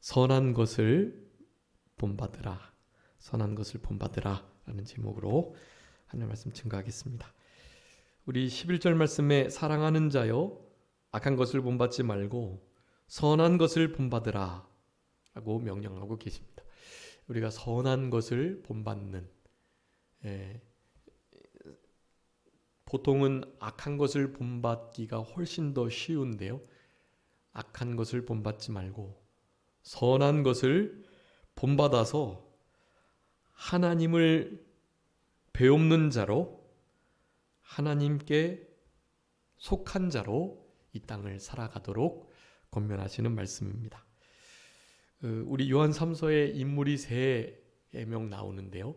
선한 것을 본받으라. 선한 것을 본받으라 라는 제목으로 하나님 말씀 증거하겠습니다. 우리 11절 말씀에 사랑하는 자여 악한 것을 본받지 말고 선한 것을 본받으라 라고 명령하고 계십니다. 우리가 선한 것을 본받는, 보통은 악한 것을 본받기가 훨씬 더 쉬운데요. 악한 것을 본받지 말고 선한 것을 본받아서 하나님을 배움는 자로, 하나님께 속한 자로 이 땅을 살아가도록 권면하시는 말씀입니다. 우리 요한 3서에 인물이 3명 나오는데요.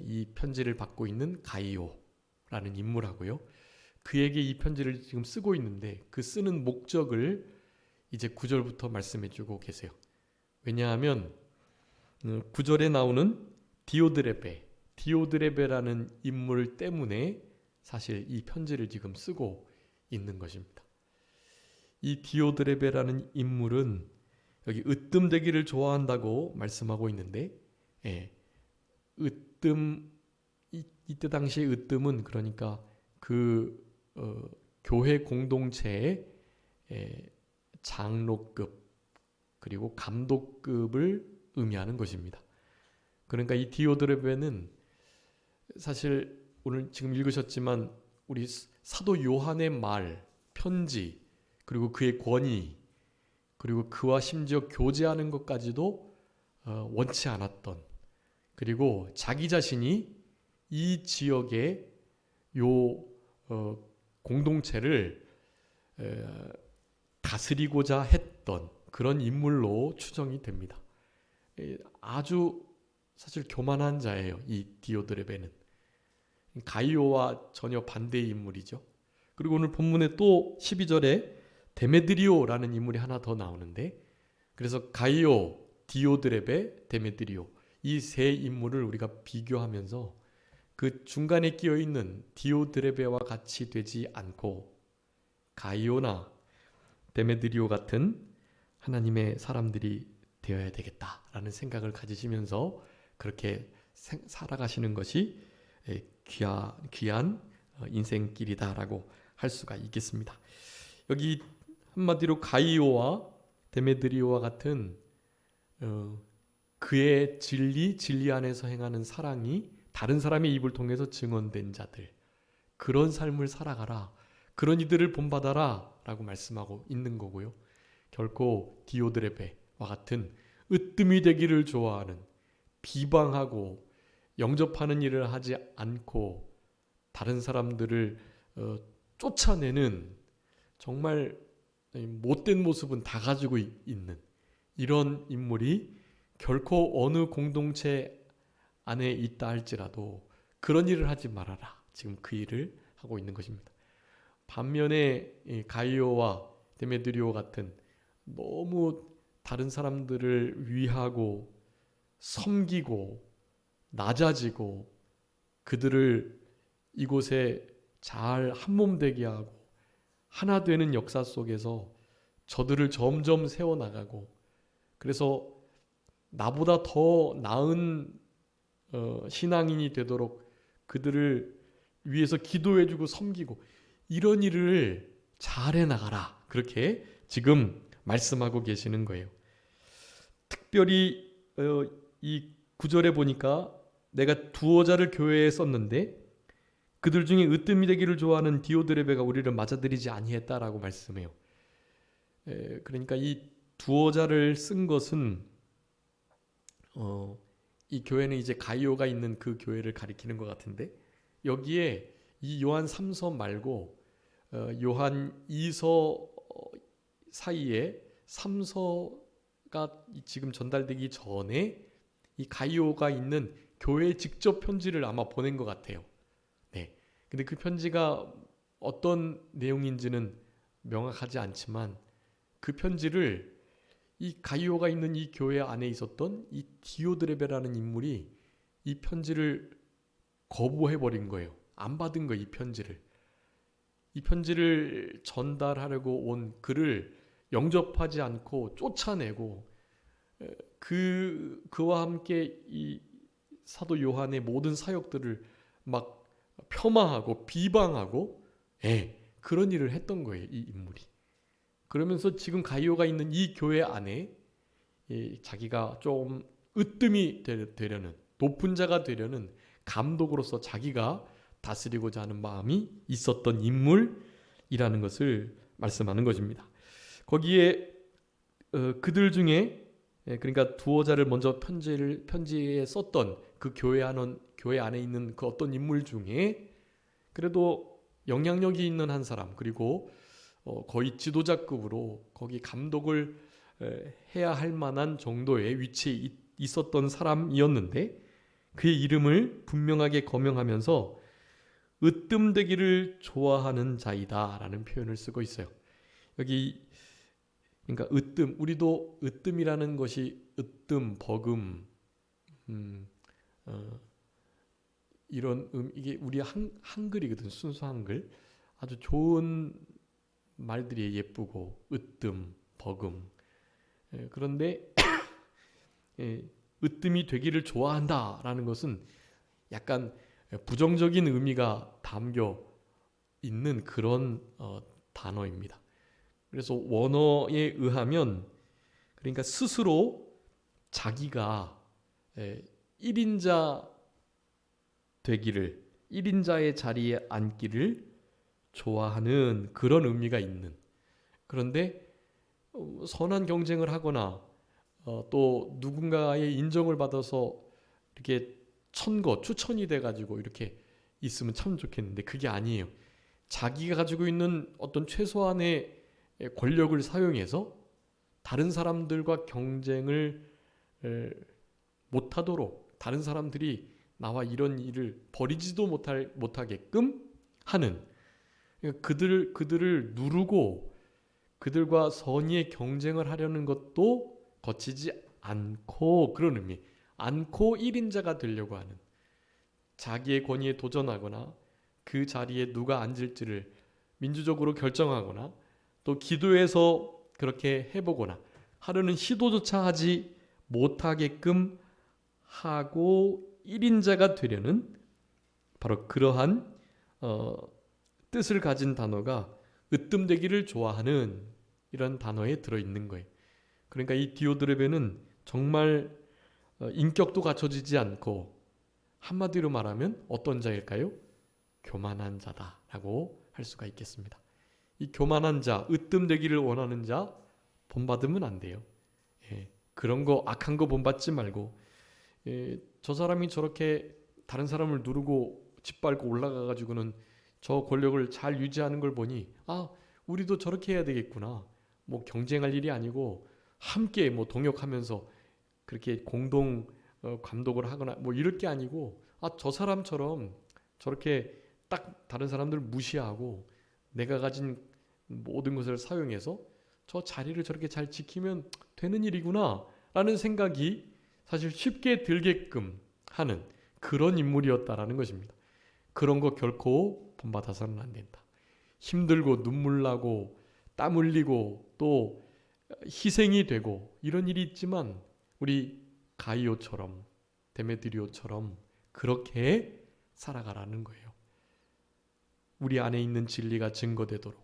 이 편지를 받고 있는 가이오라는 인물하고요. 그에게 이 편지를 지금 쓰고 있는데 그 쓰는 목적을 이제 9절부터 말씀해 주고 계세요. 왜냐하면 9절에 나오는 디오드레베라는 인물 때문에 사실 이 편지를 지금 쓰고 있는 것입니다. 이 디오드레베라는 인물은 여기 으뜸되기를 좋아한다고 말씀하고 있는데, 이때 당시의 으뜸은 그러니까 그 교회 공동체의 장로급 그리고 감독급을 의미하는 것입니다. 그러니까 이 디오드레베는 사실 오늘 지금 읽으셨지만 우리 사도 요한의 말, 편지, 그리고 그의 권위, 그리고 그와 심지어 교제하는 것까지도 원치 않았던, 그리고 자기 자신이 이 지역의 공동체를 다스리고자 했던 그런 인물로 추정이 됩니다. 아주 사실 교만한 자예요. 이 디오드레베는 가이오와 전혀 반대의 인물이죠. 그리고 오늘 본문에 또 12절에 데메드리오라는 인물이 하나 더 나오는데, 그래서 가이오, 디오드레베, 데메드리오 이 세 인물을 우리가 비교하면서 그 중간에 끼어 있는 디오드레베와 같이 되지 않고 가이오나 데메드리오 같은 하나님의 사람들이 되어야 되겠다라는 생각을 가지시면서 그렇게 살아가시는 것이 귀한 인생길이다라고 할 수가 있겠습니다. 여기 한마디로 가이오와 데메드리오와 같은 그의 진리 안에서 행하는 사랑이 다른 사람의 입을 통해서 증언된 자들, 그런 삶을 살아가라, 그런 이들을 본받아라 라고 말씀하고 있는 거고요. 결코 디오드레베와 같은 으뜸이 되기를 좋아하는, 비방하고 영접하는 일을 하지 않고 다른 사람들을 쫓아내는 정말 못된 모습은 다 가지고 있는 이런 인물이 결코 어느 공동체 안에 있다 할지라도 그런 일을 하지 말아라. 지금 그 일을 하고 있는 것입니다. 반면에 가이오와 데메드리오 같은 너무 다른 사람들을 위하고 섬기고 낮아지고 그들을 이곳에 잘 한몸되게 하고 하나 되는 역사 속에서 저들을 점점 세워나가고, 그래서 나보다 더 나은 신앙인이 되도록 그들을 위해서 기도해주고 섬기고 이런 일을 잘 해나가라, 그렇게 지금 말씀하고 계시는 거예요. 특별히 이 9절에 보니까 내가 두어 자를 교회에 썼는데 그들 중에 으뜸이 되기를 좋아하는 디오드레베가 우리를 맞아들이지 아니했다라고 말씀해요. 그러니까 이 두어 자를 쓴 것은 이 교회는 이제 가이오가 있는 그 교회를 가리키는 것 같은데, 여기에 이 요한 3서 말고 요한 2서 사이에 3서가 지금 전달되기 전에 이 가이오가 있는 교회에 직접 편지를 아마 보낸 것 같아요. 네. 근데 그 편지가 어떤 내용인지는 명확하지 않지만 그 편지를 이 가이오가 있는 이 교회 안에 있었던 이 디오드레베라는 인물이 이 편지를 거부해버린 거예요. 안 받은 거예요. 이 편지를 전달하려고 온 그를 영접하지 않고 쫓아내고 그와 함께 이 사도 요한의 모든 사역들을 막 폄하하고 비방하고 그런 일을 했던 거예요. 이 인물이. 그러면서 지금 가이오가 있는 이 교회 안에 자기가 좀 으뜸이 되려는, 높은 자가 되려는 감독으로서 자기가 다스리고자 하는 마음이 있었던 인물이라는 것을 말씀하는 것입니다. 거기에 그들 중에 그러니까 두어 자를 먼저 편지에 썼던 그 교회 안에 있는 그 어떤 인물 중에 그래도 영향력이 있는 한 사람, 그리고 거의 지도자급으로 거기 감독을 해야 할 만한 정도의 위치에 있었던 사람이었는데, 그의 이름을 분명하게 거명하면서 으뜸되기를 좋아하는 자이다라는 표현을 쓰고 있어요. 여기 그러니까 으뜸, 우리도 으뜸이라는 것이 으뜸, 버금, 이런 이게 우리 한글이거든. 순수 한글. 아주 좋은 말들이 예쁘고 으뜸, 버금. 그런데 으뜸이 되기를 좋아한다라는 것은 약간 부정적인 의미가 담겨 있는 그런 단어입니다. 그래서 원어에 의하면 그러니까 스스로 자기가 1인자 되기를, 1인자의 자리에 앉기를 좋아하는 그런 의미가 있는, 그런데 선한 경쟁을 하거나 또 누군가의 인정을 받아서 이렇게 추천이 돼가지고 이렇게 있으면 참 좋겠는데 그게 아니에요. 자기가 가지고 있는 어떤 최소한의 권력을 사용해서 다른 사람들과 경쟁을 못하도록, 다른 사람들이 나와 이런 일을 벌이지도 못하게끔 하는, 그들을 누르고 그들과 선의의 경쟁을 하려는 것도 거치지 않고, 그런 의미, 않고 1인자가 되려고 하는, 자기의 권위에 도전하거나 그 자리에 누가 앉을지를 민주적으로 결정하거나 또 기도해서 그렇게 해보거나 하려는 시도조차 하지 못하게끔 하고 1인자가 되려는 바로 그러한 뜻을 가진 단어가 으뜸되기를 좋아하는 이런 단어에 들어있는 거예요. 그러니까 이 디오드레베는 정말 인격도 갖춰지지 않고 한마디로 말하면 어떤 자일까요? 교만한 자다라고 할 수가 있겠습니다. 이 교만한 자, 으뜸되기를 원하는 자 본받으면 안 돼요. 그런 거, 악한 거 본받지 말고, 저 사람이 저렇게 다른 사람을 누르고 짓밟고 올라가가지고는 저 권력을 잘 유지하는 걸 보니 우리도 저렇게 해야 되겠구나. 뭐 경쟁할 일이 아니고 함께 뭐 동역하면서 그렇게 공동 감독을 하거나 뭐 이럴 게 아니고 저 사람처럼 저렇게 딱 다른 사람들 무시하고 내가 가진 모든 것을 사용해서 저 자리를 저렇게 잘 지키면 되는 일이구나 라는 생각이 사실 쉽게 들게끔 하는 그런 인물이었다라는 것입니다. 그런 거 결코 본받아서는 안 된다. 힘들고 눈물 나고 땀 흘리고 또 희생이 되고 이런 일이 있지만 우리 가이오처럼 데메드리오처럼 그렇게 살아가라는 거예요. 우리 안에 있는 진리가 증거되도록,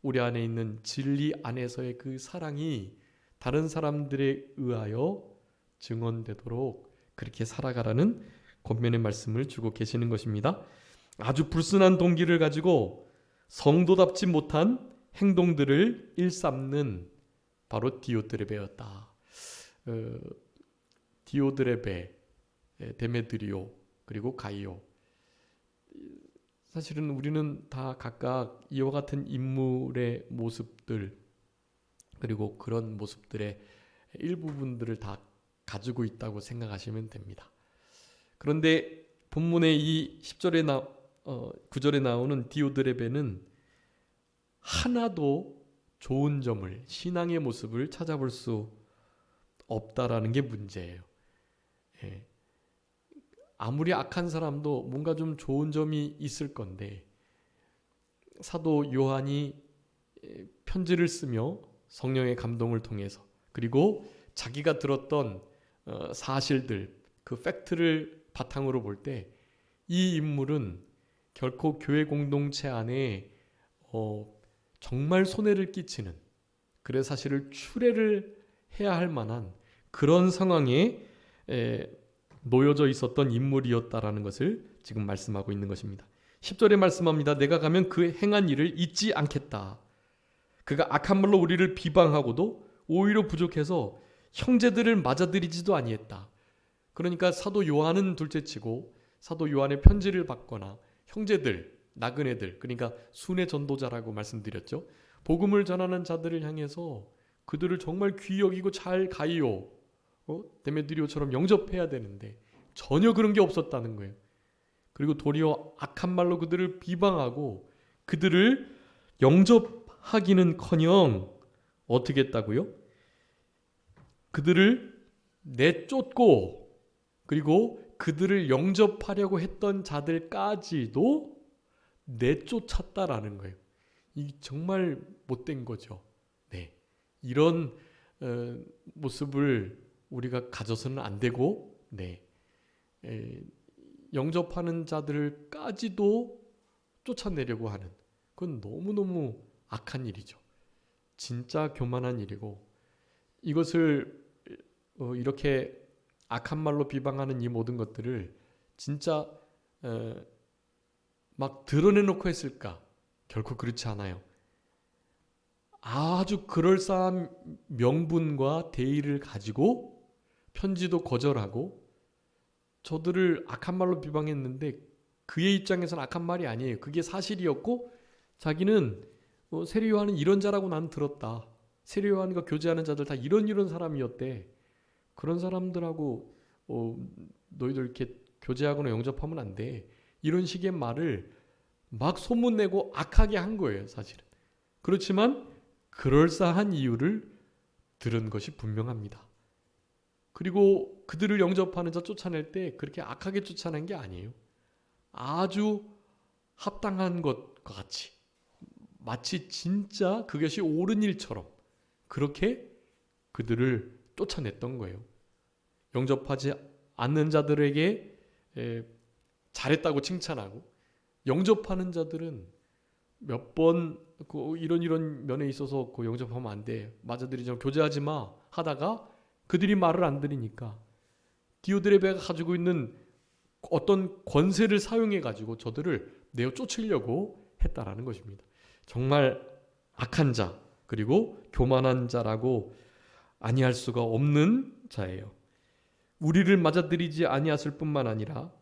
우리 안에 있는 진리 안에서의 그 사랑이 다른 사람들에 의하여 증언되도록 그렇게 살아가라는 권면의 말씀을 주고 계시는 것입니다. 아주 불순한 동기를 가지고 성도답지 못한 행동들을 일삼는 바로 디오드레베였다. 디오드레베, 데메드리오, 그리고 가이오. 사실은 우리는 다 각각 이와 같은 인물의 모습들, 그리고 그런 모습들의 일부분들을 다 가지고 있다고 생각하시면 됩니다. 그런데 본문의 이 10절에 9절에 나오는 디오드레베는 하나도 좋은 점을, 신앙의 모습을 찾아볼 수 없다라는 게 문제예요. 아무리 악한 사람도 뭔가 좀 좋은 점이 있을 건데, 사도 요한이 편지를 쓰며 성령의 감동을 통해서, 그리고 자기가 들었던 사실들, 그 팩트를 바탕으로 볼 때 이 인물은 결코 교회 공동체 안에 정말 손해를 끼치는, 그래 사실을 추례를 해야 할 만한 그런 상황에 놓여져 있었던 인물이었다라는 것을 지금 말씀하고 있는 것입니다. 10절에 말씀합니다. 내가 가면 그 행한 일을 잊지 않겠다. 그가 악한 말로 우리를 비방하고도 오히려 부족해서 형제들을 맞아들이지도 아니했다. 그러니까 사도 요한은 둘째치고 사도 요한의 편지를 받거나 형제들, 나그네들, 그러니까 순회 전도자라고 말씀드렸죠. 복음을 전하는 자들을 향해서 그들을 정말 귀히 여기고 잘 가이오, 데메드리오처럼 영접해야 되는데 전혀 그런 게 없었다는 거예요. 그리고 도리어 악한 말로 그들을 비방하고 그들을 영접하기는커녕 어떻게 했다고요? 그들을 내쫓고, 그리고 그들을 영접하려고 했던 자들까지도 내쫓았다라는 거예요. 이 정말 못된 거죠. 네, 이런 모습을 우리가 가져서는 안 되고, 영접하는 자들까지도 쫓아내려고 하는, 그건 너무너무 악한 일이죠. 진짜 교만한 일이고, 이것을 이렇게 악한 말로 비방하는 이 모든 것들을 진짜 막 드러내놓고 했을까? 결코 그렇지 않아요. 아주 그럴싸한 명분과 대의를 가지고 편지도 거절하고 저들을 악한 말로 비방했는데 그의 입장에서는 악한 말이 아니에요. 그게 사실이었고 자기는 세례 요한은 이런 자라고 난 들었다. 세례 요한과 교제하는 자들 다 이런 사람이었대. 그런 사람들하고 너희들 이렇게 교제하거나 영접하면 안 돼. 이런 식의 말을 막 소문내고 악하게 한 거예요, 사실은. 그렇지만 그럴싸한 이유를 들은 것이 분명합니다. 그리고 그들을 영접하는 자 쫓아낼 때 그렇게 악하게 쫓아낸 게 아니에요. 아주 합당한 것과 같이, 마치 진짜 그것이 옳은 일처럼 그렇게 그들을 쫓아냈던 거예요. 영접하지 않는 자들에게 잘했다고 칭찬하고, 영접하는 자들은 몇 번 이런 면에 있어서 영접하면 안 돼, 맞아들이지 교제하지 마 하다가 그들이 말을 안 들으니까 디오드레베가 가지고 있는 어떤 권세를 사용해 가지고 저들을 내어 쫓으려고 했다라는 것입니다. 정말 악한 자, 그리고 교만한 자라고 아니할 수가 없는 자예요. 우리를 맞아들이지 아니했을 뿐만 아니라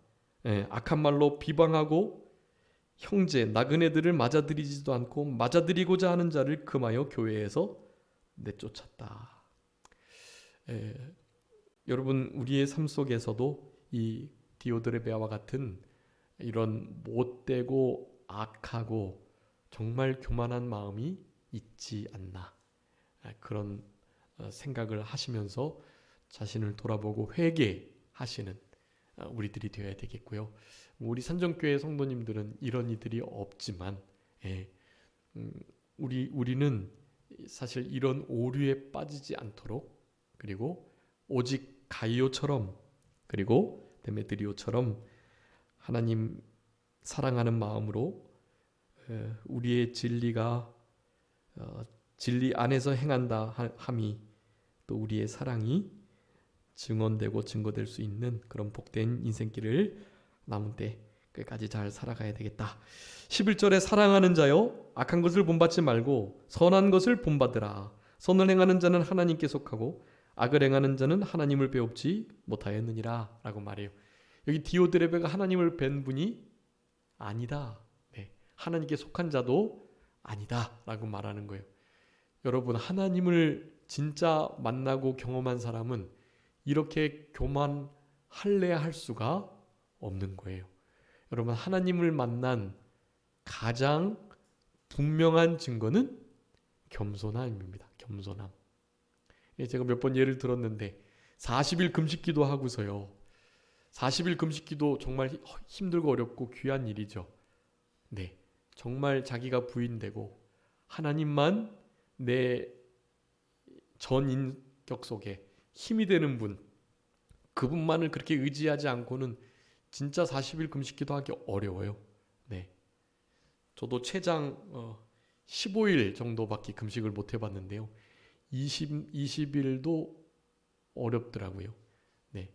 악한 말로 비방하고 형제, 나그네들을 맞아들이지도 않고 맞아들이고자 하는 자를 금하여 교회에서 내쫓았다. 여러분, 우리의 삶 속에서도 이 디오드레베와 같은 이런 못되고 악하고 정말 교만한 마음이 있지 않나, 그런 생각을 하시면서 자신을 돌아보고 회개하시는 우리들이 되어야 되겠고요. 우리 산정교회 성도님들은 이런 이들이 없지만 우리는 사실 이런 오류에 빠지지 않도록, 그리고 오직 가이오처럼 그리고 데메드리오처럼 하나님 사랑하는 마음으로 우리의 진리가 진리 안에서 행한다 함이, 또 우리의 사랑이 증언되고 증거될 수 있는 그런 복된 인생길을 남은 때 끝까지 잘 살아가야 되겠다. 11절에 사랑하는 자여 악한 것을 본받지 말고 선한 것을 본받으라. 선을 행하는 자는 하나님께 속하고 악을 행하는 자는 하나님을 배웁지 못하였느니라 라고 말해요. 여기 디오드레베가 하나님을 뵌 분이 아니다, 하나님께 속한 자도 아니다 라고 말하는 거예요. 여러분, 하나님을 진짜 만나고 경험한 사람은 이렇게 교만할래야 할 수가 없는 거예요. 여러분, 하나님을 만난 가장 분명한 증거는 겸손함입니다. 겸손함. 제가 몇 번 예를 들었는데 40일 금식기도 하고서요. 40일 금식기도 정말 힘들고 어렵고 귀한 일이죠. 정말 자기가 부인되고 하나님만 내 전 인격 속에 힘이 되는 분, 그분만을 그렇게 의지하지 않고는 진짜 40일 금식 기도하기 어려워요. 네. 저도 최장 15일 정도밖에 금식을 못 해봤는데요. 20일도 어렵더라고요. 네.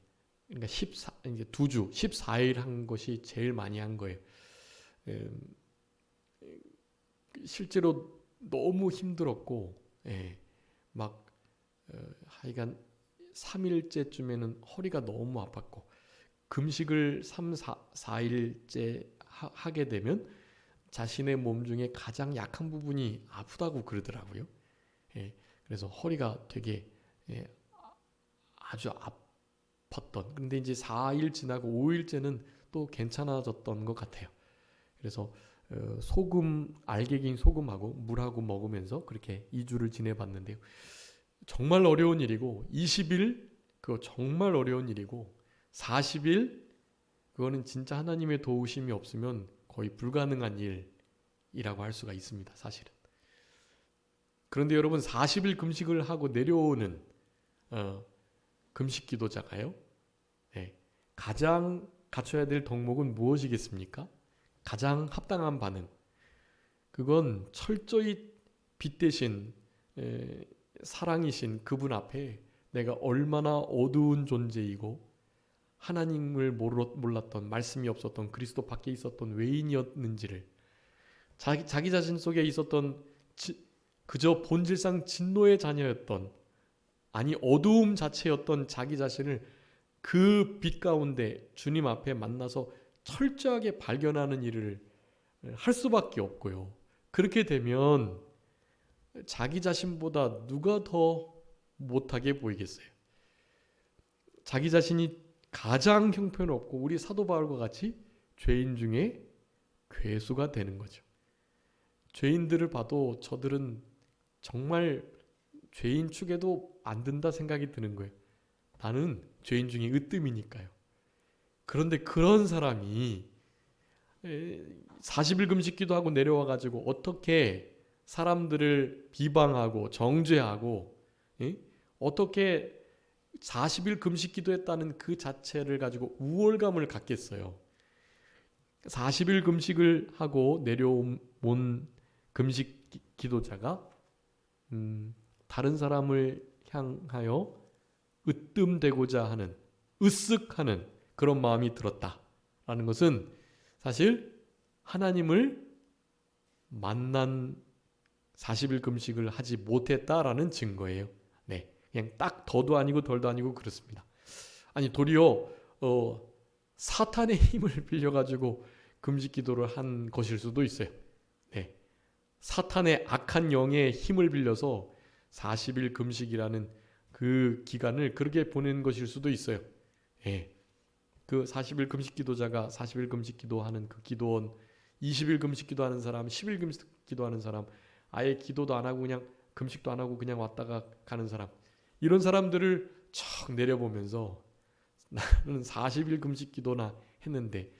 그러니까 이제 2주, 14일 한 것이 제일 많이 한 거예요. 실제로 너무 힘들었고, 예, 막, 하여간 3일째쯤에는 허리가 너무 아팠고, 금식을 3, 4일째 하게 되면 자신의 몸 중에 가장 약한 부분이 아프다고 그러더라고요. 예, 그래서 허리가 되게 아주 아팠던. 근데 이제 4일 지나고 5일째는 또 괜찮아졌던 것 같아요. 그래서 소금, 알갱이 소금하고 물하고 먹으면서 그렇게 2주를 지내봤는데요. 정말 어려운 일이고 20일 그거 정말 어려운 일이고 40일 그거는 진짜 하나님의 도우심이 없으면 거의 불가능한 일이라고 할 수가 있습니다. 사실은. 그런데 여러분 40일 금식을 하고 내려오는 금식 기도자가요. 네, 가장 갖춰야 될 덕목은 무엇이겠습니까? 가장 합당한 반응. 그건 철저히 빛 대신 사랑이신 그분 앞에 내가 얼마나 어두운 존재이고 하나님을 몰랐던 말씀이 없었던 그리스도 밖에 있었던 외인이었는지를 자기 자신 속에 있었던 그저 본질상 진노의 자녀였던 아니 어두움 자체였던 자기 자신을 그 빛 가운데 주님 앞에 만나서 철저하게 발견하는 일을 할 수밖에 없고요. 그렇게 되면 자기 자신보다 누가 더 못하게 보이겠어요? 자기 자신이 가장 형편없고 우리 사도 바울과 같이 죄인 중에 괴수가 되는 거죠. 죄인들을 봐도 저들은 정말 죄인 축에도 안 든다 생각이 드는 거예요. 나는 죄인 중에 으뜸이니까요. 그런데 그런 사람이 40일 금식 기도하고 내려와 가지고 어떻게 사람들을 비방하고 정죄하고 어떻게 40일 금식 기도했다는 그 자체를 가지고 우월감을 갖겠어요. 40일 금식을 하고 내려온 금식 기도자가 다른 사람을 향하여 으뜸되고자 하는 으쓱하는 그런 마음이 들었다라는 것은 사실 하나님을 만난 40일 금식을 하지 못했다라는 증거예요. 네, 그냥 딱 더도 아니고 덜도 아니고 그렇습니다. 아니 도리어 사탄의 힘을 빌려가지고 금식 기도를 한 것일 수도 있어요. 네, 사탄의 악한 영의 힘을 빌려서 40일 금식이라는 그 기간을 그렇게 보낸 것일 수도 있어요. 예. 그 40일 금식 기도자가 40일 금식 기도하는 그 기도원, 20일 금식 기도하는 사람, 10일 금식 기도하는 사람, 아예 기도도 안 하고 그냥 금식도 안 하고 그냥 왔다가 가는 사람, 이런 사람들을 척 내려보면서 나는 40일 금식 기도나 했는데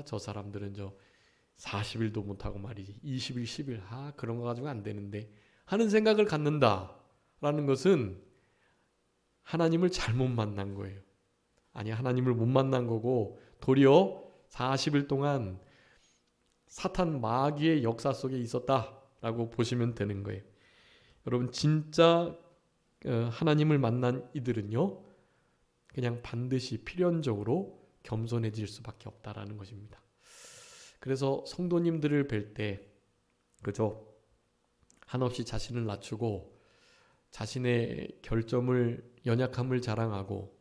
저 사람들은 저 40일도 못하고 말이지 20일 10일 그런 거 가지고 안 되는데 하는 생각을 갖는다라는 것은 하나님을 잘못 만난 거예요. 아니 하나님을 못 만난 거고 도리어 40일 동안 사탄 마귀의 역사 속에 있었다라고 보시면 되는 거예요. 여러분 진짜 하나님을 만난 이들은요 그냥 반드시 필연적으로 겸손해질 수밖에 없다라는 것입니다. 그래서 성도님들을 뵐 때 그죠 한없이 자신을 낮추고 자신의 결점을 연약함을 자랑하고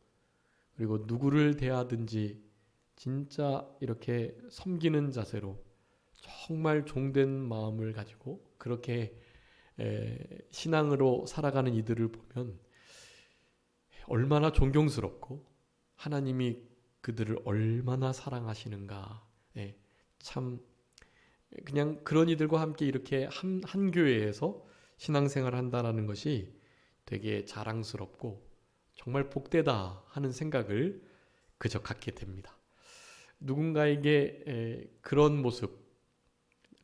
그리고 누구를 대하든지 진짜 이렇게 섬기는 자세로 정말 종된 마음을 가지고 그렇게 신앙으로 살아가는 이들을 보면 얼마나 존경스럽고 하나님이 그들을 얼마나 사랑하시는가. 참 그냥 그런 이들과 함께 이렇게 한 교회에서 신앙생활을 한다는 것이 되게 자랑스럽고 정말 복되다 하는 생각을 그저 갖게 됩니다. 누군가에게 그런 모습,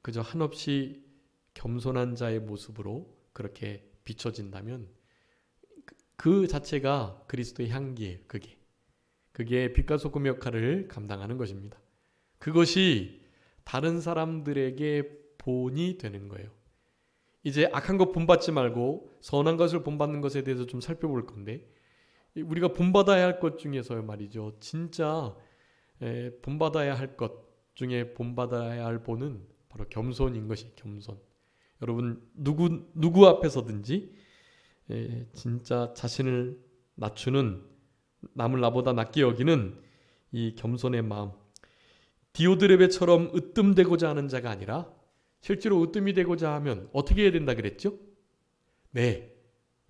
그저 한없이 겸손한 자의 모습으로 그렇게 비춰진다면 그 자체가 그리스도의 향기예요. 그게 빛과 소금 역할을 감당하는 것입니다. 그것이 다른 사람들에게 본이 되는 거예요. 이제 악한 것 본받지 말고 선한 것을 본받는 것에 대해서 좀 살펴볼 건데, 우리가 본받아야 할 것 중에서 말이죠, 진짜 본받아야 할 것 중에 본받아야 할 본은 바로 겸손인 것이 겸손. 여러분 누구 앞에서든지 진짜 자신을 낮추는, 남을 나보다 낮게 여기는 이 겸손의 마음, 디오드레베처럼 으뜸되고자 하는 자가 아니라 실제로 으뜸이 되고자 하면 어떻게 해야 된다 그랬죠? 네,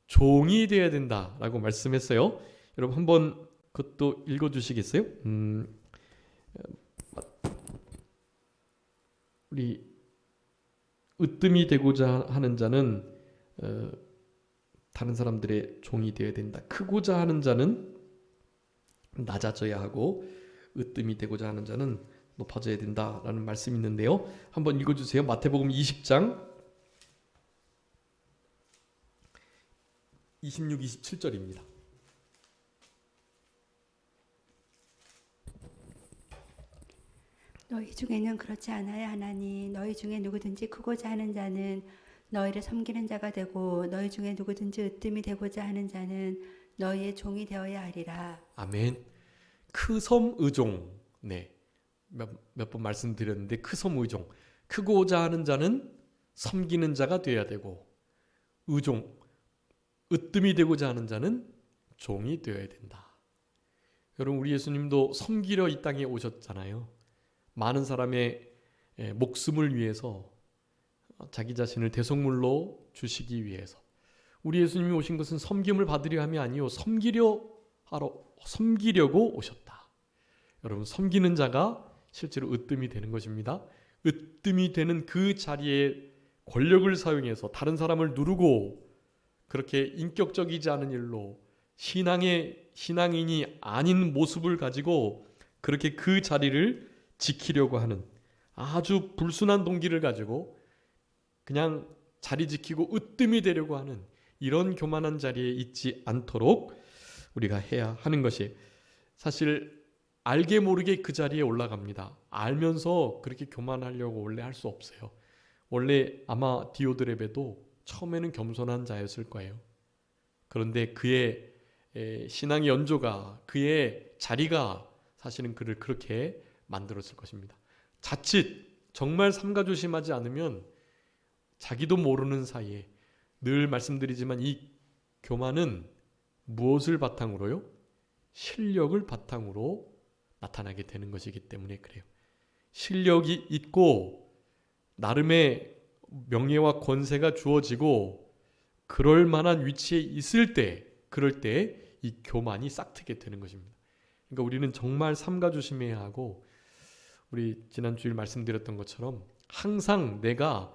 종이 되어야 된다라고 말씀했어요. 여러분 한번 그것도 읽어주시겠어요? 우리 으뜸이 되고자 하는 자는 다른 사람들의 종이 되어야 된다. 크고자 하는 자는 낮아져야 하고 으뜸이 되고자 하는 자는 높아져야 된다라는 말씀이 있는데요. 한번 읽어주세요. 마태복음 20장 26, 27절입니다. 너희 중에는 그렇지 않아야 하나니 너희 중에 누구든지 크고자 하는 자는 너희를 섬기는 자가 되고 너희 중에 누구든지 으뜸이 되고자 하는 자는 너희의 종이 되어야 하리라. 아멘. 크섬의종. 네. 몇 번 말씀드렸는데 크섬의종. 크고자 하는 자는 섬기는 자가 되어야 되고, 의종, 으뜸이 되고자 하는 자는 종이 되어야 된다. 여러분, 우리 예수님도 섬기려 이 땅에 오셨잖아요. 많은 사람의 목숨을 위해서 자기 자신을 대속물로 주시기 위해서. 우리 예수님이 오신 것은 섬김을 받으려 함이 아니요 섬기려고 오셨다. 여러분, 섬기는 자가 실제로 으뜸이 되는 것입니다. 으뜸이 되는 그 자리에 권력을 사용해서 다른 사람을 누르고 그렇게 인격적이지 않은 일로 신앙인이 아닌 모습을 가지고 그렇게 그 자리를 지키려고 하는, 아주 불순한 동기를 가지고 그냥 자리 지키고 으뜸이 되려고 하는 이런 교만한 자리에 있지 않도록 우리가 해야 하는 것이, 사실 알게 모르게 그 자리에 올라갑니다. 알면서 그렇게 교만하려고 원래 할 수 없어요. 원래 아마 디오드레베도 처음에는 겸손한 자였을 거예요. 그런데 그의 신앙의 연조가, 그의 자리가 사실은 그를 그렇게 만들었을 것입니다. 자칫 정말 삼가조심하지 않으면 자기도 모르는 사이에, 늘 말씀드리지만 이 교만은 무엇을 바탕으로요? 실력을 바탕으로 나타나게 되는 것이기 때문에 그래요. 실력이 있고 나름의 명예와 권세가 주어지고 그럴 만한 위치에 있을 때, 그럴 때 이 교만이 싹트게 되는 것입니다. 그러니까 우리는 정말 삼가조심해야 하고, 우리 지난 주일 말씀드렸던 것처럼 항상 내가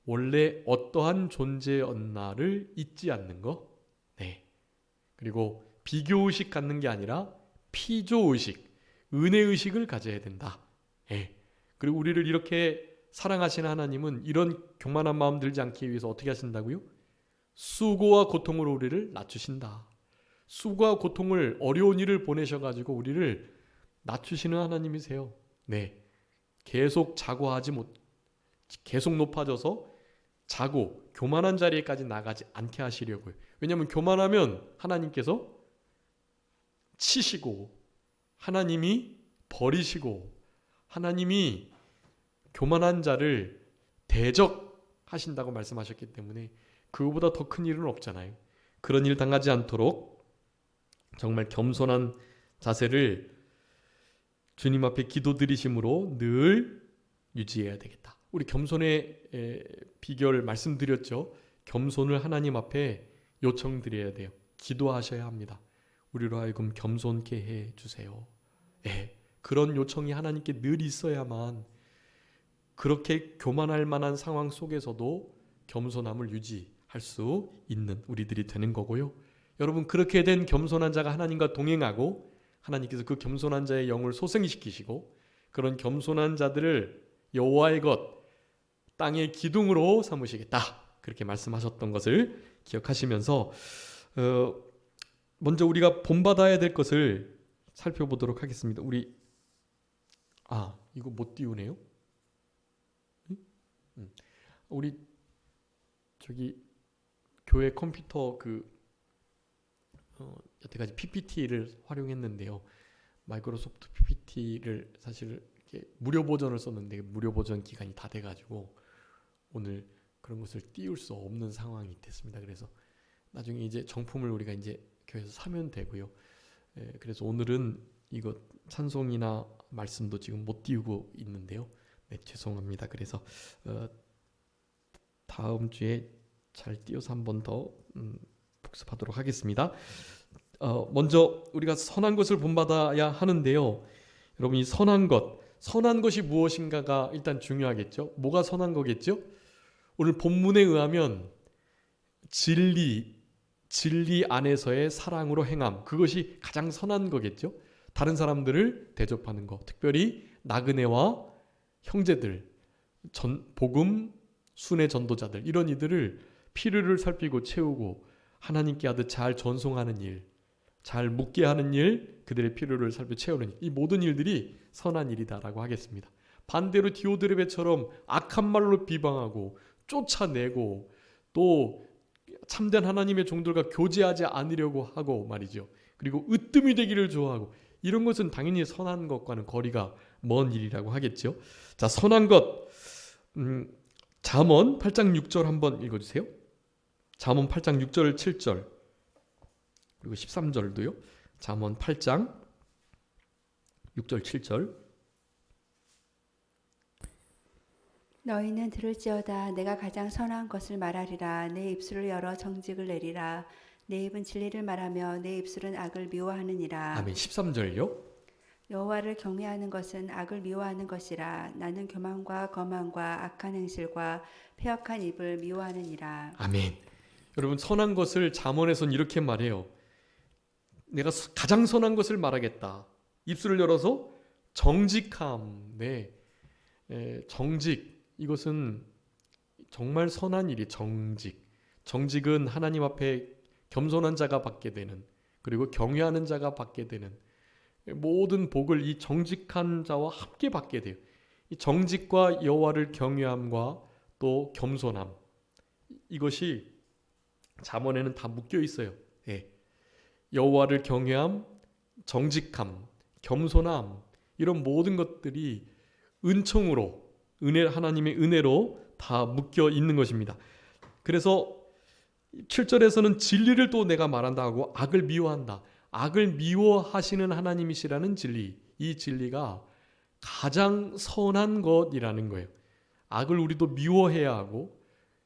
원래 어떠한 존재였나를 잊지 않는 거. 네. 그리고 비교의식 갖는 게 아니라 피조의식, 은혜의식을 가져야 된다. 네. 그리고 우리를 이렇게 사랑하시는 하나님은 이런 교만한 마음 들지 않기 위해서 어떻게 하신다고요? 수고와 고통으로 우리를 낮추신다. 수고와 고통을, 어려운 일을 보내셔가지고 우리를 낮추시는 하나님이세요. 네. 계속 자고하지 못, 계속 높아져서 자고 교만한 자리에까지 나가지 않게 하시려고요. 왜냐하면 교만하면 하나님께서 치시고, 하나님이 버리시고, 하나님이 교만한 자를 대적하신다고 말씀하셨기 때문에 그거보다 더 큰 일은 없잖아요. 그런 일 당하지 않도록 정말 겸손한 자세를 주님 앞에 기도드리심으로 늘 유지해야 되겠다. 우리 겸손의 비결 말씀드렸죠. 겸손을 하나님 앞에 요청드려야 돼요. 기도하셔야 합니다. 우리로 하여금 겸손케 해주세요. 그런 요청이 하나님께 늘 있어야만 그렇게 교만할 만한 상황 속에서도 겸손함을 유지할 수 있는 우리들이 되는 거고요. 여러분, 그렇게 된 겸손한 자가 하나님과 동행하고 하나님께서 그 겸손한 자의 영을 소생시키시고 그런 겸손한 자들을 여호와의 것, 땅의 기둥으로 삼으시겠다, 그렇게 말씀하셨던 것을 기억하시면서 먼저 우리가 본받아야 될 것을 살펴보도록 하겠습니다. 이거 못 띄우네요. 우리 저기 교회 컴퓨터 여태까지 PPT를 활용했는데요. 마이크로소프트 PPT를 사실 이렇게 무료 버전을 썼는데 무료 버전 기간이 다 돼가지고 오늘 그런 것을 띄울 수 없는 상황이 됐습니다. 그래서 나중에 이제 정품을 우리가 이제 교회에서 사면 되고요. 그래서 오늘은 이거 찬송이나 말씀도 지금 못 띄우고 있는데요. 네, 죄송합니다. 그래서 다음 주에 잘 띄워서 한 번 더 복습하도록 하겠습니다. 먼저 우리가 선한 것을 본받아야 하는데요. 여러분, 이 선한 것이 무엇인가가 일단 중요하겠죠. 뭐가 선한 거겠죠? 오늘 본문에 의하면 진리 안에서의 사랑으로 행함, 그것이 가장 선한 거겠죠. 다른 사람들을 대접하는 것, 특별히 나그네와 형제들, 복음 순회 전도자들, 이런 이들을 필요를 살피고 채우고 하나님께 하듯 잘 전송하는 일, 잘 묻게 하는 일, 그들의 필요를 살펴 채우는 일, 이 모든 일들이 선한 일이다라고 하겠습니다. 반대로 디오드레베처럼 악한 말로 비방하고 쫓아내고 또 참된 하나님의 종들과 교제하지 않으려고 하고 말이죠. 그리고 으뜸이 되기를 좋아하고, 이런 것은 당연히 선한 것과는 거리가 먼 일이라고 하겠죠. 자, 선한 것, 잠언 8장 6절 한번 읽어주세요. 잠언 8장 6절 7절 그리고 13절도요. 잠언 8장 6절 7절. 너희는 들을지어다. 내가 가장 선한 것을 말하리라. 내 입술을 열어 정직을 내리라. 내 입은 진리를 말하며 내 입술은 악을 미워하느니라. 아멘. 13절요. 여호와를 경외하는 것은 악을 미워하는 것이라. 나는 교만과 거만과 악한 행실과 패역한 입을 미워하느니라. 아멘. 여러분, 선한 것을 잠언에서는 이렇게 말해요. 내가 가장 선한 것을 말하겠다. 입술을 열어서 정직함. 네. 정직. 이것은 정말 선한 일이 정직은 하나님 앞에 겸손한 자가 받게 되는, 그리고 경외하는 자가 받게 되는 모든 복을 이 정직한 자와 함께 받게 돼요. 이 정직과 여호와를 경외함과 또 겸손함, 이것이 잠언에는 다 묶여 있어요. 네. 여호와를 경외함, 정직함, 겸손함, 이런 모든 것들이 은총으로, 하나님의 은혜로 다 묶여 있는 것입니다. 그래서 7절에서는 진리를 또 내가 말한다 하고 악을 미워한다. 악을 미워하시는 하나님이시라는 진리, 이 진리가 가장 선한 것이라는 거예요. 악을 우리도 미워해야 하고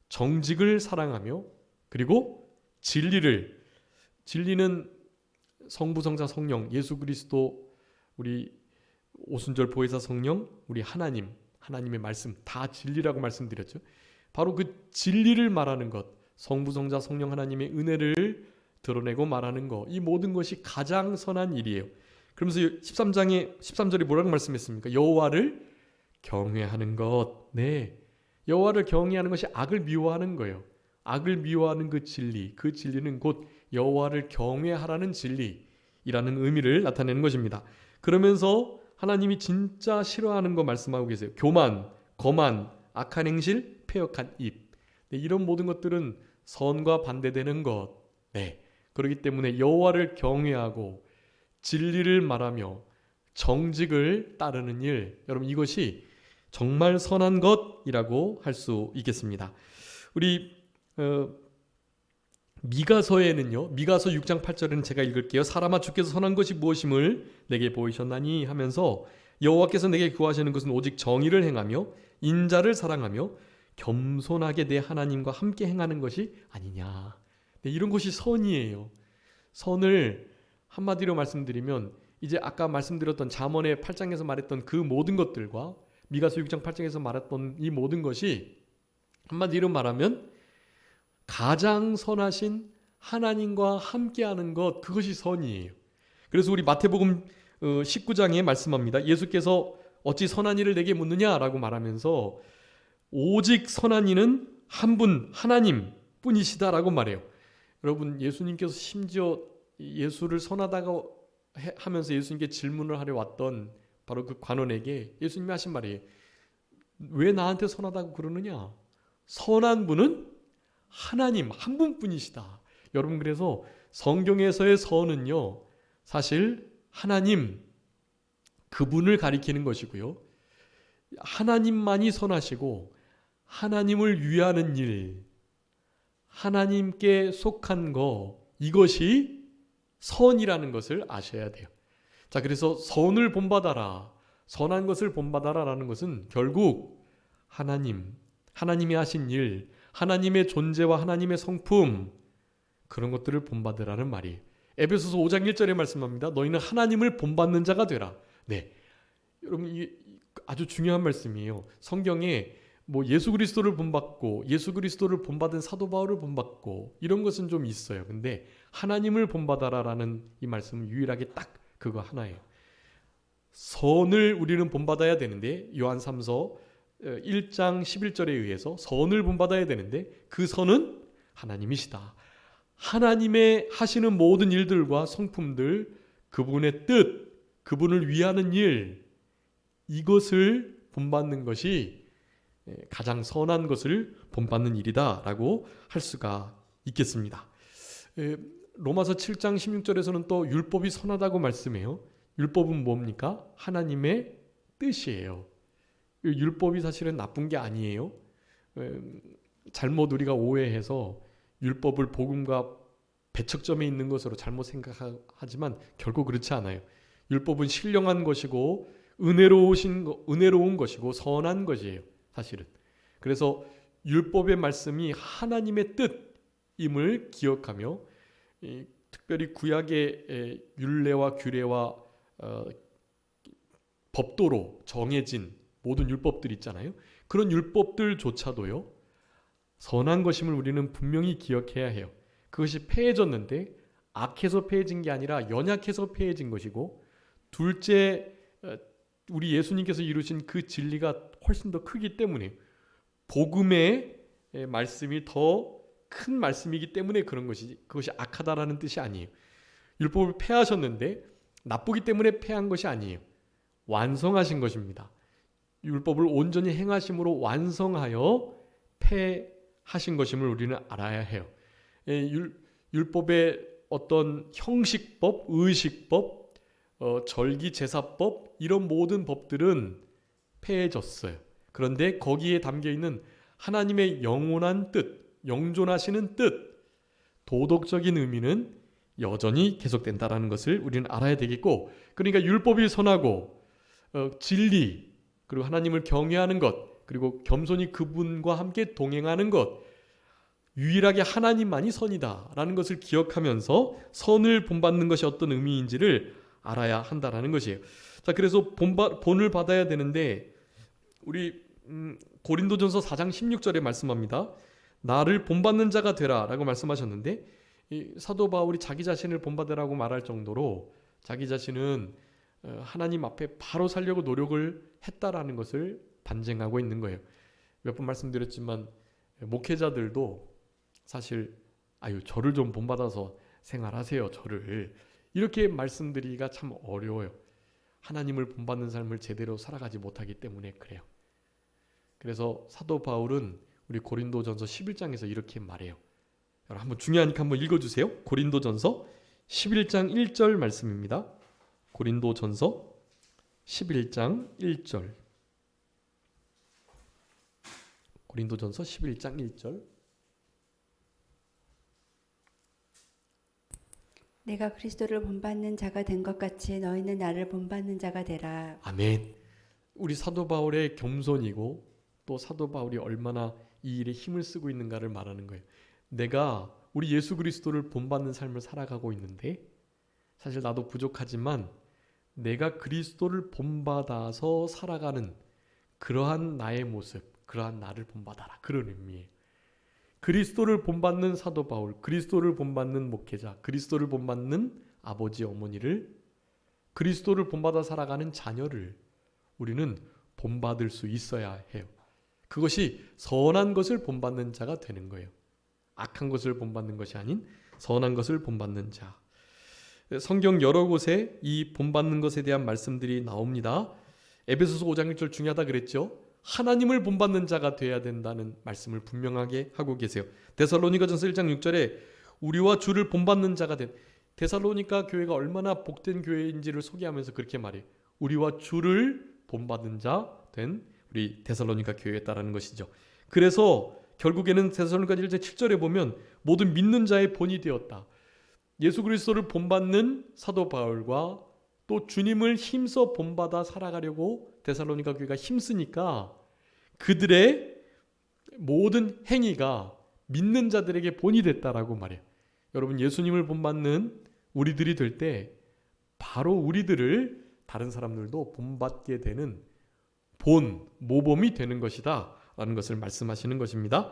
정직을 사랑하며, 그리고 진리는 성부, 성자, 성령, 예수 그리스도, 우리 오순절 보혜사 성령, 우리 하나님의 말씀, 다 진리라고 말씀드렸죠. 바로 그 진리를 말하는 것, 성부, 성자, 성령 하나님의 은혜를 드러내고 말하는 것, 이 모든 것이 가장 선한 일이에요. 그러면서 13절에 뭐라고 말씀했습니까? 여호와를 경외하는 것. 네, 여호와를 경외하는 것이 악을 미워하는 거예요. 악을 미워하는 그 진리는 곧 여호와를 경외하라는 진리이라는 의미를 나타내는 것입니다. 그러면서 하나님이 진짜 싫어하는 거 말씀하고 계세요. 교만, 거만, 악한 행실, 패역한 입. 네, 이런 모든 것들은 선과 반대되는 것. 네, 그렇기 때문에 여호와를 경외하고 진리를 말하며 정직을 따르는 일, 여러분, 이것이 정말 선한 것이라고 할 수 있겠습니다. 우리 미가서에는요, 미가서 6장 8절에는 제가 읽을게요. 사람아, 주께서 선한 것이 무엇임을 내게 보이셨나니 하면서 여호와께서 내게 구하시는 것은 오직 정의를 행하며 인자를 사랑하며 겸손하게 내 하나님과 함께 행하는 것이 아니냐. 네, 이런 것이 선이에요. 선을 한마디로 말씀드리면, 이제 아까 말씀드렸던 잠언의 8장에서 말했던 그 모든 것들과 미가서 6장 8장에서 말했던 이 모든 것이 한마디로 말하면 가장 선하신 하나님과 함께하는 것, 그것이 선이에요. 그래서 우리 마태복음 19장에 말씀합니다. 예수께서 어찌 선한 일을 내게 묻느냐라고 말하면서 오직 선한 이는 한 분, 하나님 뿐이시다라고 말해요. 여러분, 예수님께서 심지어 예수를 선하다고 하면서 예수님께 질문을 하려 왔던 바로 그 관원에게 예수님이 하신 말이에요. 왜 나한테 선하다고 그러느냐? 선한 분은 하나님 한 분뿐이시다. 여러분, 그래서 성경에서의 선은요, 사실 하나님 그분을 가리키는 것이고요. 하나님만이 선하시고 하나님을 위하는 일, 하나님께 속한 거, 이것이 선이라는 것을 아셔야 돼요. 자, 그래서 선을 본받아라, 선한 것을 본받아라 라는 것은 결국 하나님이 하신 일, 하나님의 존재와 하나님의 성품, 그런 것들을 본받으라는 말이에요. 에베소서 5장 1절에 말씀합니다. 너희는 하나님을 본받는 자가 되라. 네, 여러분, 이게 아주 중요한 말씀이에요. 성경에 뭐 예수 그리스도를 본받고 예수 그리스도를 본받은 사도 바울을 본받고 이런 것은 좀 있어요. 근데 하나님을 본받아라라는 이 말씀은 유일하게 딱 그거 하나예요. 선을 우리는 본받아야 되는데, 요한 3서 1장 11절에 의해서 선을 본받아야 되는데 그 선은 하나님이시다. 하나님의 하시는 모든 일들과 성품들, 그분의 뜻, 그분을 위하는 일, 이것을 본받는 것이 가장 선한 것을 본받는 일이다라고 할 수가 있겠습니다. 로마서 7장 16절에서는 또 율법이 선하다고 말씀해요. 율법은 뭡니까? 하나님의 뜻이에요. 율법이 사실은 나쁜 게 아니에요. 잘못 우리가 오해해서 율법을 복음과 배척점에 있는 것으로 잘못 생각하지만 결코 그렇지 않아요. 율법은 신령한 것이고 은혜로운 것이고 선한 것이에요, 사실은. 그래서 율법의 말씀이 하나님의 뜻임을 기억하며, 특별히 구약의 율례와 규례와 법도로 정해진 모든 율법들 있잖아요. 그런 율법들조차도요, 선한 것임을 우리는 분명히 기억해야 해요. 그것이 폐해졌는데 악해서 폐해진 게 아니라 연약해서 폐해진 것이고, 둘째, 우리 예수님께서 이루신 그 진리가 훨씬 더 크기 때문에, 복음의 말씀이 더 큰 말씀이기 때문에 그런 것이지, 그것이 악하다라는 뜻이 아니에요. 율법을 폐하셨는데 나쁘기 때문에 폐한 것이 아니에요. 완성하신 것입니다. 율법을 온전히 행하심으로 완성하여 폐하신 것임을 우리는 알아야 해요. 율법의 어떤 형식법, 의식법, 절기제사법, 이런 모든 법들은 폐해졌어요. 그런데 거기에 담겨있는 하나님의 영원한 뜻, 영존하시는 뜻, 도덕적인 의미는 여전히 계속된다는 것을 우리는 알아야 되겠고, 그러니까 율법이 선하고 진리, 그리고 하나님을 경외하는 것, 그리고 겸손히 그분과 함께 동행하는 것, 유일하게 하나님만이 선이다라는 것을 기억하면서 선을 본받는 것이 어떤 의미인지를 알아야 한다라는 것이에요. 자, 그래서 본을 받아야 되는데, 우리 고린도전서 4장 16절에 말씀합니다. 나를 본받는 자가 되라 라고 말씀하셨는데, 이 사도 바울이 자기 자신을 본받으라고 말할 정도로 자기 자신은 하나님 앞에 바로 살려고 노력을 했다라는 것을 반증하고 있는 거예요. 몇 번 말씀드렸지만 목회자들도 사실 저를 좀 본받아서 생활하세요, 저를, 이렇게 말씀드리기가 참 어려워요. 하나님을 본받는 삶을 제대로 살아가지 못하기 때문에 그래요. 그래서 사도 바울은 우리 고린도전서 11장에서 이렇게 말해요. 여러분, 한번 중요하니까 한번 읽어주세요. 고린도전서 11장 1절 말씀입니다. 고린도전서 11장 1절. 고린도전서 11장 1절. 내가 그리스도를 본받는 자가 된 것 같이 너희는 나를 본받는 자가 되라. 아멘. 우리 사도 바울의 겸손이고, 또 사도 바울이 얼마나 이 일에 힘을 쓰고 있는가를 말하는 거예요. 내가 우리 예수 그리스도를 본받는 삶을 살아가고 있는데, 사실 나도 부족하지만 내가 그리스도를 본받아서 살아가는 그러한 나의 모습, 그러한 나를 본받아라, 그런 의미예요. 그리스도를 본받는 사도 바울, 그리스도를 본받는 목회자, 그리스도를 본받는 아버지 어머니를, 그리스도를 본받아 살아가는 자녀를 우리는 본받을 수 있어야 해요. 그것이 선한 것을 본받는 자가 되는 거예요. 악한 것을 본받는 것이 아닌 선한 것을 본받는 자. 성경 여러 곳에 이 본받는 것에 대한 말씀들이 나옵니다. 에베소서 5장 1절 중요하다 그랬죠. 하나님을 본받는 자가 돼야 된다는 말씀을 분명하게 하고 계세요. 데살로니가전서 1장 6절에 우리와 주를 본받는 자가 된, 데살로니가 교회가 얼마나 복된 교회인지를 소개하면서 그렇게 말해요. 우리와 주를 본받는 자 된 우리 데살로니가 교회였다라는 것이죠. 그래서 결국에는 데살로니가 1장 7절에 보면 모든 믿는 자의 본이 되었다. 예수 그리스도를 본받는 사도 바울과 또 주님을 힘써 본받아 살아가려고 데살로니가 교회가 힘쓰니까 그들의 모든 행위가 믿는 자들에게 본이 됐다라고 말해요. 여러분, 예수님을 본받는 우리들이 될 때 바로 우리들을 다른 사람들도 본받게 되는 모범이 되는 것이다 라는 것을 말씀하시는 것입니다.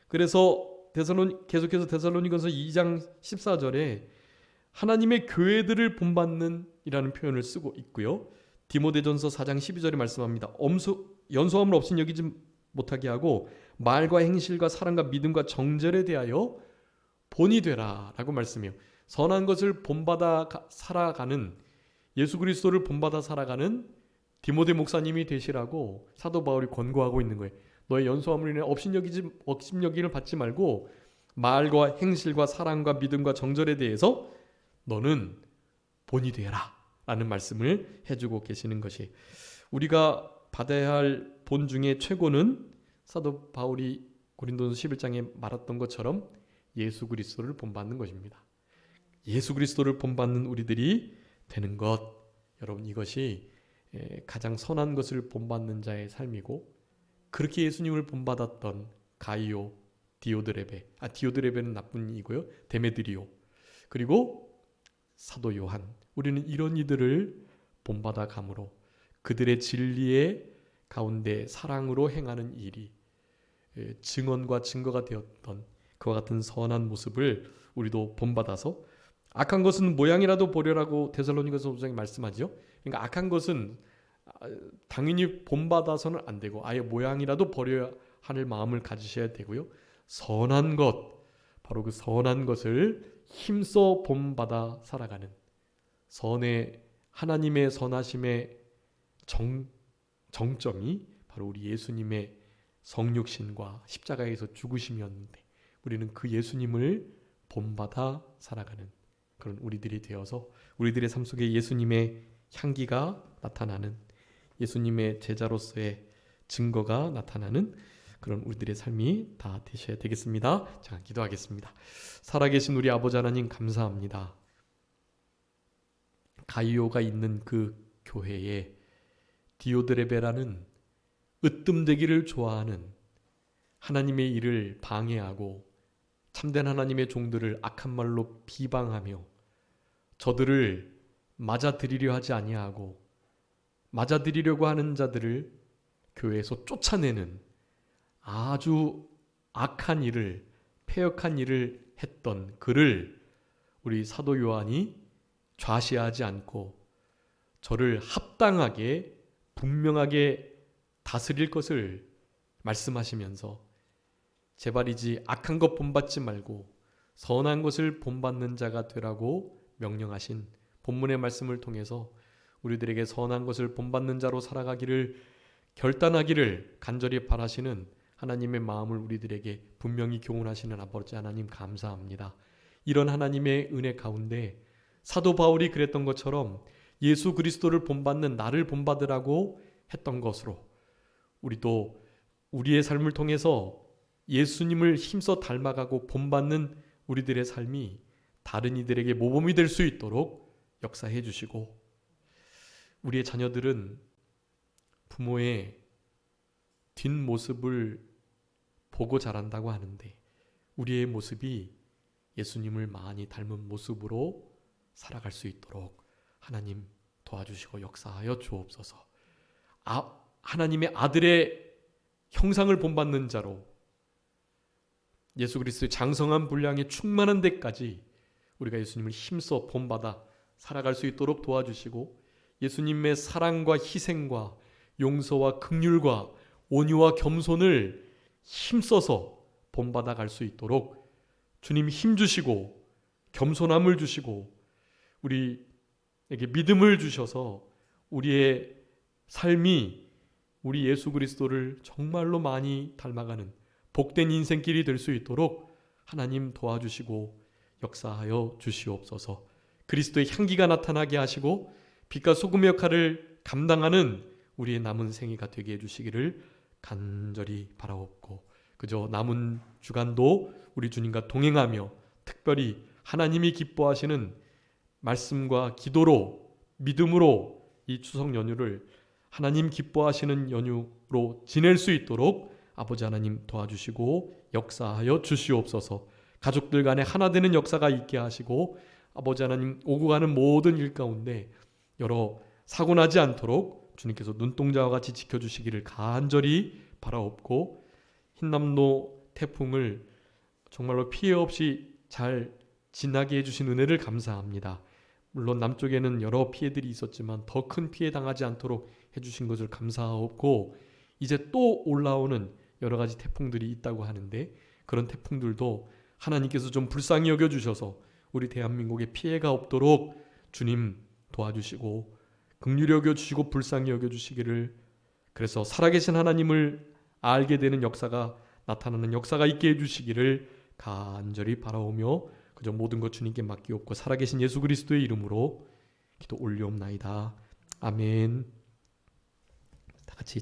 그래서 계속해서 데살로니가서 2장 14절에 하나님의 교회들을 본받는 이라는 표현을 쓰고 있고요. 디모데전서 4장 12절에 말씀합니다. 연소함을 없인 여기지 못하게 하고 말과 행실과 사랑과 믿음과 정절에 대하여 본이 되라 라고 말씀해요. 선한 것을 본받아 살아가는, 예수 그리스도를 본받아 살아가는 디모데 목사님이 되시라고 사도 바울이 권고하고 있는 거예요. 너의 연소함을 인해 업신여기를 받지 말고 말과 행실과 사랑과 믿음과 정절에 대해서 너는 본이 되라 라는 말씀을 해주고 계시는 것이, 우리가 받아야 할 본 중에 최고는 사도 바울이 고린도서 11장에 말했던 것처럼 예수 그리스도를 본받는 것입니다. 예수 그리스도를 본받는 우리들이 되는 것, 여러분, 이것이 가장 선한 것을 본받는 자의 삶이고, 그렇게 예수님을 본받았던 가이오, 디오드레베는 나쁜 이고요, 데메드리오, 그리고 사도 요한, 우리는 이런 이들을 본받아 감으로 그들의 진리의 가운데 사랑으로 행하는 일이 증언과 증거가 되었던 그와 같은 선한 모습을 우리도 본받아서, 악한 것은 모양이라도 보려라고 데살로니가서 5장에 말씀하죠. 그러니까 악한 것은 당연히 본받아서는 안 되고 아예 모양이라도 버려야 할 마음을 가지셔야 되고요. 선한 것, 바로 그 선한 것을 힘써 본받아 살아가는 선의 하나님의 선하심의 정점이 바로 우리 예수님의 성육신과 십자가에서 죽으심이었는데, 우리는 그 예수님을 본받아 살아가는 그런 우리들이 되어서 우리들의 삶 속에 예수님의 향기가 나타나는, 예수님의 제자로서의 증거가 나타나는 그런 우리들의 삶이 다 되셔야 되겠습니다. 자, 기도하겠습니다. 살아계신 우리 아버지 하나님, 감사합니다. 가이오가 있는 그 교회에 디오드레베라는 으뜸되기를 좋아하는, 하나님의 일을 방해하고 참된 하나님의 종들을 악한 말로 비방하며 저들을 맞아들이려 하지 아니하고 맞아들이려고 하는 자들을 교회에서 쫓아내는 아주 악한 일을, 패역한 일을 했던 그를 우리 사도 요한이 좌시하지 않고 저를 합당하게 분명하게 다스릴 것을 말씀하시면서 제발이지 악한 것 본받지 말고 선한 것을 본받는 자가 되라고 명령하신 본문의 말씀을 통해서 우리들에게 선한 것을 본받는 자로 살아가기를 결단하기를 간절히 바라시는 하나님의 마음을 우리들에게 분명히 교훈하시는 아버지 하나님, 감사합니다. 이런 하나님의 은혜 가운데 사도 바울이 그랬던 것처럼 예수 그리스도를 본받는 나를 본받으라고 했던 것으로 우리도 우리의 삶을 통해서 예수님을 힘써 닮아가고 본받는 우리들의 삶이 다른 이들에게 모범이 될 수 있도록 역사해 주시고, 우리의 자녀들은 부모의 뒷모습을 보고 자란다고 하는데 우리의 모습이 예수님을 많이 닮은 모습으로 살아갈 수 있도록 하나님 도와주시고 역사하여 주옵소서. 하나님의 아들의 형상을 본받는 자로 예수 그리스도의 장성한 분량에 충만한 데까지 우리가 예수님을 힘써 본받아 살아갈 수 있도록 도와주시고, 예수님의 사랑과 희생과 용서와 긍휼과 온유와 겸손을 힘써서 본받아 갈 수 있도록 주님 힘 주시고 겸손함을 주시고 우리에게 믿음을 주셔서 우리의 삶이 우리 예수 그리스도를 정말로 많이 닮아가는 복된 인생길이 될 수 있도록 하나님 도와주시고 역사하여 주시옵소서. 그리스도의 향기가 나타나게 하시고 빛과 소금의 역할을 감당하는 우리의 남은 생애가 되게 해주시기를 간절히 바라옵고, 그저 남은 주간도 우리 주님과 동행하며 특별히 하나님이 기뻐하시는 말씀과 기도로 믿음으로 이 추석 연휴를 하나님 기뻐하시는 연휴로 지낼 수 있도록 아버지 하나님 도와주시고 역사하여 주시옵소서. 가족들 간에 하나 되는 역사가 있게 하시고 아버지 하나님 오고 가는 모든 일 가운데 여러 사고 나지 않도록 주님께서 눈동자와 같이 지켜주시기를 간절히 바라옵고, 흰남노 태풍을 정말로 피해 없이 잘 지나게 해주신 은혜를 감사합니다. 물론 남쪽에는 여러 피해들이 있었지만 더 큰 피해 당하지 않도록 해주신 것을 감사하옵고, 이제 또 올라오는 여러 가지 태풍들이 있다고 하는데 그런 태풍들도 하나님께서 좀 불쌍히 여겨주셔서 우리 대한민국에 피해가 없도록 주님 도와주시고 긍휼히 여겨주시고 불쌍히 여겨주시기를, 그래서 살아계신 하나님을 알게 되는 역사가 나타나는 역사가 있게 해주시기를 간절히 바라오며 그저 모든 것 주님께 맡기옵고 살아계신 예수 그리스도의 이름으로 기도 올리옵나이다. 아멘. 다 같이